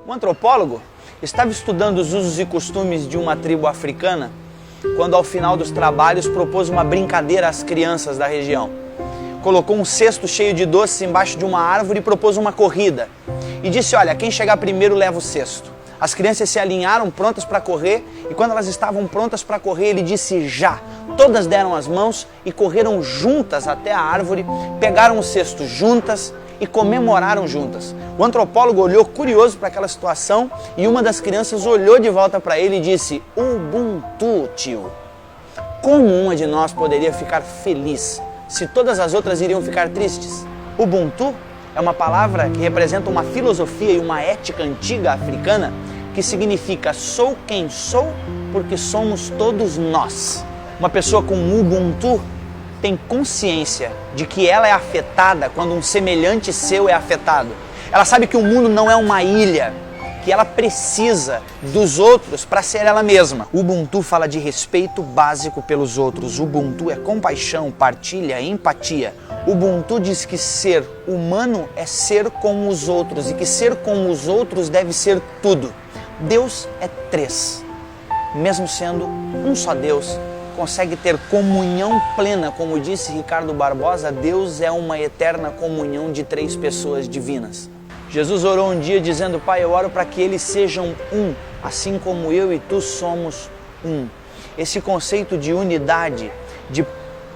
Um antropólogo estava estudando os usos e costumes de uma tribo africana quando, ao final dos trabalhos, propôs uma brincadeira às crianças da região. Colocou um cesto cheio de doces embaixo de uma árvore e propôs uma corrida. E disse, olha, quem chegar primeiro leva o cesto. As crianças se alinharam prontas para correr e quando elas estavam prontas para correr, ele disse já. Todas deram as mãos e correram juntas até a árvore, pegaram o cesto juntas e comemoraram juntas. O antropólogo olhou curioso para aquela situação e uma das crianças olhou de volta para ele e disse, Ubuntu, tio. Como uma de nós poderia ficar feliz se todas as outras iriam ficar tristes? Ubuntu é uma palavra que representa uma filosofia e uma ética antiga africana que significa sou quem sou porque somos todos nós. Uma pessoa com Ubuntu tem consciência de que ela é afetada quando um semelhante seu é afetado. Ela sabe que o mundo não é uma ilha, que ela precisa dos outros para ser ela mesma. Ubuntu fala de respeito básico pelos outros. Ubuntu é compaixão, partilha, empatia. Ubuntu diz que ser humano é ser como os outros e que ser como os outros deve ser tudo. Deus é três. Mesmo sendo um só Deus, consegue ter comunhão plena, como disse Ricardo Barbosa, Deus é uma eterna comunhão de três pessoas divinas. Jesus orou um dia dizendo, Pai, eu oro para que eles sejam um, assim como eu e tu somos um. Esse conceito de unidade, de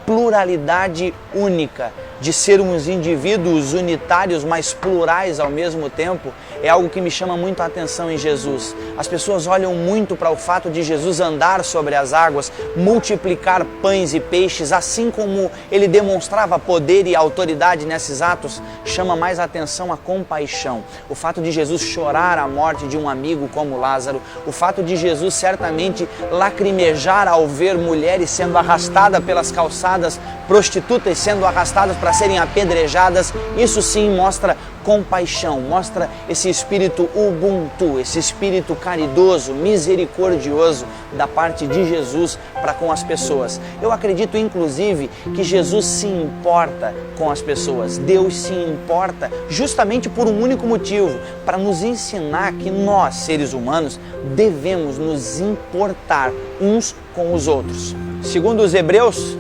pluralidade única, de sermos indivíduos unitários, mas plurais ao mesmo tempo, é algo que me chama muito a atenção em Jesus. As pessoas olham muito para o fato de Jesus andar sobre as águas, multiplicar pães e peixes, assim como ele demonstrava poder e autoridade nesses atos, chama mais a atenção a compaixão. O fato de Jesus chorar a morte de um amigo como Lázaro, o fato de Jesus certamente lacrimejar ao ver mulheres sendo arrastadas pelas calçadas, prostitutas sendo arrastadas para serem apedrejadas, isso sim mostra compaixão, mostra esse espírito Ubuntu, esse espírito caridoso, misericordioso da parte de Jesus para com as pessoas. Eu acredito inclusive que Jesus se importa com as pessoas, Deus se importa justamente por um único motivo, para nos ensinar que nós, seres humanos, devemos nos importar uns com os outros. Segundo os Hebreus,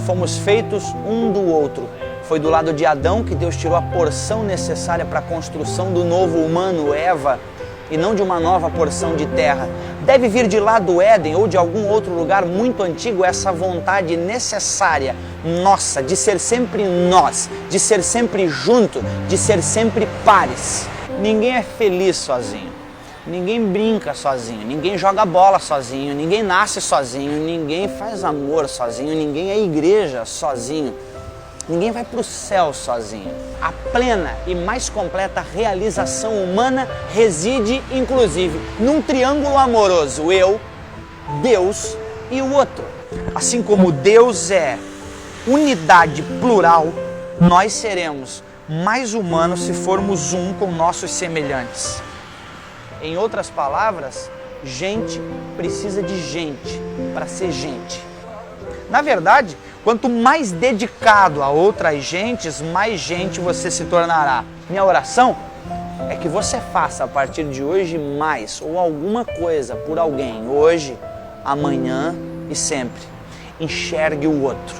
fomos feitos um do outro. Foi do lado de Adão que Deus tirou a porção necessária para a construção do novo humano, Eva, e não de uma nova porção de terra. Deve vir de lá do Éden ou de algum outro lugar muito antigo essa vontade necessária nossa, de ser sempre nós, de ser sempre junto, de ser sempre pares. Ninguém é feliz sozinho. Ninguém brinca sozinho, ninguém joga bola sozinho, ninguém nasce sozinho, ninguém faz amor sozinho, ninguém é igreja sozinho, ninguém vai para o céu sozinho. A plena e mais completa realização humana reside, inclusive, num triângulo amoroso, eu, Deus e o outro. Assim como Deus é unidade plural, nós seremos mais humanos se formos um com nossos semelhantes. Em outras palavras, gente precisa de gente para ser gente. Na verdade, quanto mais dedicado a outras gentes, mais gente você se tornará. Minha oração é que você faça a partir de hoje mais ou alguma coisa por alguém, hoje, amanhã e sempre. Enxergue o outro,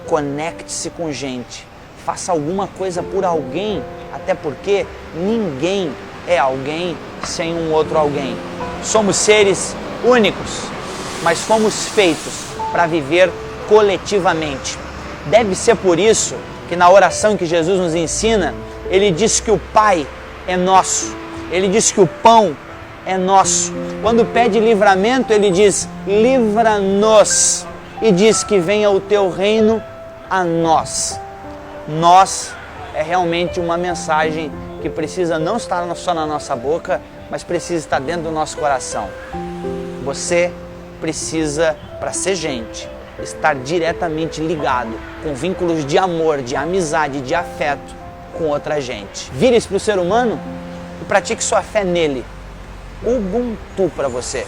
conecte-se com gente, faça alguma coisa por alguém, até porque ninguém é alguém sem um outro alguém. Somos seres únicos, mas fomos feitos para viver coletivamente. Deve ser por isso que na oração que Jesus nos ensina, ele diz que o Pai é nosso, ele diz que o pão é nosso. Quando pede livramento, ele diz, livra-nos, e diz que venha o teu reino a nós. Nós é realmente uma mensagem que precisa não estar só na nossa boca, mas precisa estar dentro do nosso coração. Você precisa, para ser gente, estar diretamente ligado com vínculos de amor, de amizade, de afeto com outra gente. Vire-se para o ser humano e pratique sua fé nele. Ubuntu para você.